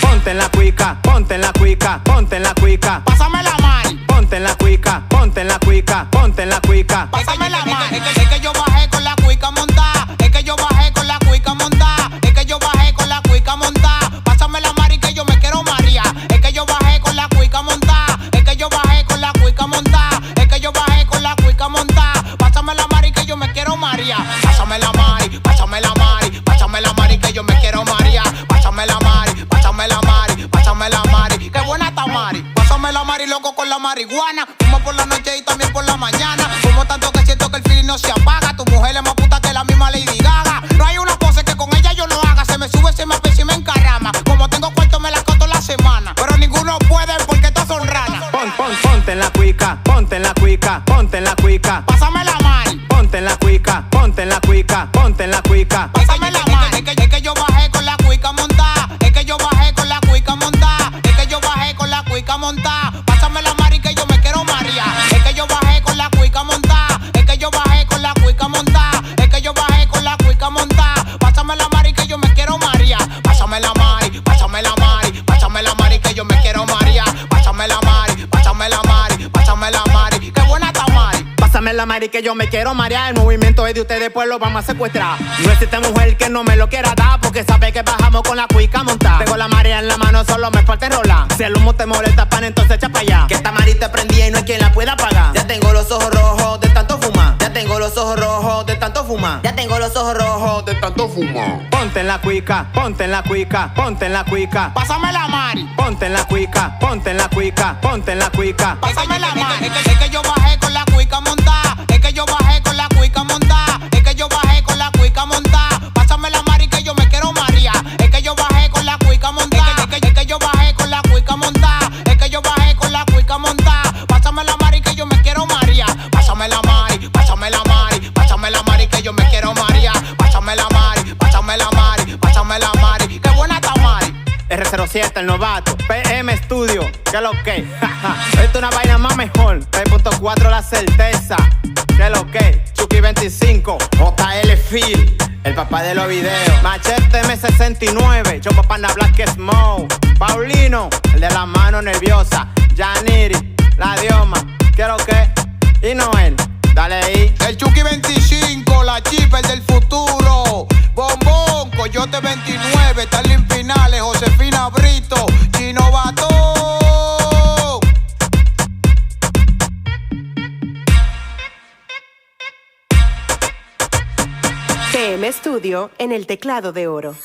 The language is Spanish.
Ponte en la cuica, ponte en la cuica, ponte en la cuica. Pásame la mari. Ponte en la cuica, ponte en la cuica, ponte en la cuica. Pásame la mari. Es que yo bajé con la cuica montada. Es que yo bajé con la cuica montada. Es que yo bajé con la cuica montada. Pásame la mari que yo me quiero María. Es que yo bajé con la cuica montada. Es que yo bajé con la cuica montada. Es que yo bajé con la cuica montada. Pásame la mari que yo me quiero María. Pásame la mari, pásame la mari, pásame la mari que yo me quiero María. Pásame la mari, pásame la mari, pásame la mari. Qué buena está Mari. Pásame la mari loco con la marihuana. Fumo por la noche y también por la mañana. Fumo tanto que siento que el feeling no se apaga. Tu mujer es más puta que la misma Lady Gaga. No hay una pose que con ella yo no haga. Se me sube, se me apesa y me encarama. Como tengo cuarto me la coto la semana. Pero ninguno puede porque todas son ranas. Ponte en la cuica, ponte en la cuica, ponte en la cuica. Pásame la mari. Ponte en la cuica, ponte en la cuica, ponte en la cuica. Pásame la mari. Es que yo bajé con la cuica montada. Es que yo bajé con la cuica montada. Es que yo bajé con la cuica montada. Pásame la mari que yo me quiero María. Es que yo bajé con la cuica montada. Es que yo bajé con la cuica montada. Es que yo bajé con la cuica montada. Pásame la mari que yo me quiero María. Pásame la mari, pásame la mari, pásame la mari que yo me quiero María. Pásame la mari, pásame la mari, pásame la mari. Qué buena está Mari. Pásame la mari que yo me quiero marear. El movimiento es de ustedes, pues lo vamos a secuestrar. No existe mujer que no me lo quiera dar, porque sabe que bajamos con la cuica montada. Tengo la marea en la mano, solo me falta enrolar. Si el humo te molesta, pan, entonces echa pa' allá. Que esta mari te prendía y no hay quien la pueda apagar. Ya tengo los ojos rojos de tanto fumar. Ya tengo los ojos rojos de tanto fumar. Ya tengo los ojos rojos de tanto fumar. Ponte en la cuica, ponte en la cuica, ponte en la cuica. Pásame la mari. Ponte en la cuica, ponte en la cuica, ponte en la cuica. Pásame la mari. Es que yo bajé con la cuica montada. Es que yo bajé con la cuica montada. Es que yo bajé con la cuica montada. Pásame la mari que yo me quiero María. Es que yo bajé con la cuica montada. Es que yo bajé con la cuica montada. Es que yo bajé con la cuica montada. Pásame la mari que yo me quiero María. Pásame la mari, pásame la mari, pásame la mari que yo me quiero María. Pásame la mari, pásame la mari, pásame la mari. Qué buena está Mari. R07, el novato, PM Studio, que lo que. Esto es una vaina más mejor. 3.4 la certeza, que lo que. Chucky 25, JL Phil, el papá de los videos. Machete M69, yo papá na Black Smoke. Paulino, el de la mano nerviosa. Janiri, la dioma, que lo que. Y Noel, dale ahí. El Chucky 25, la chip, el del futuro. Bombón, Coyote 29, Tarlin Pinales, Josefina Brito, Chino Bato. PM Studio en el teclado de oro.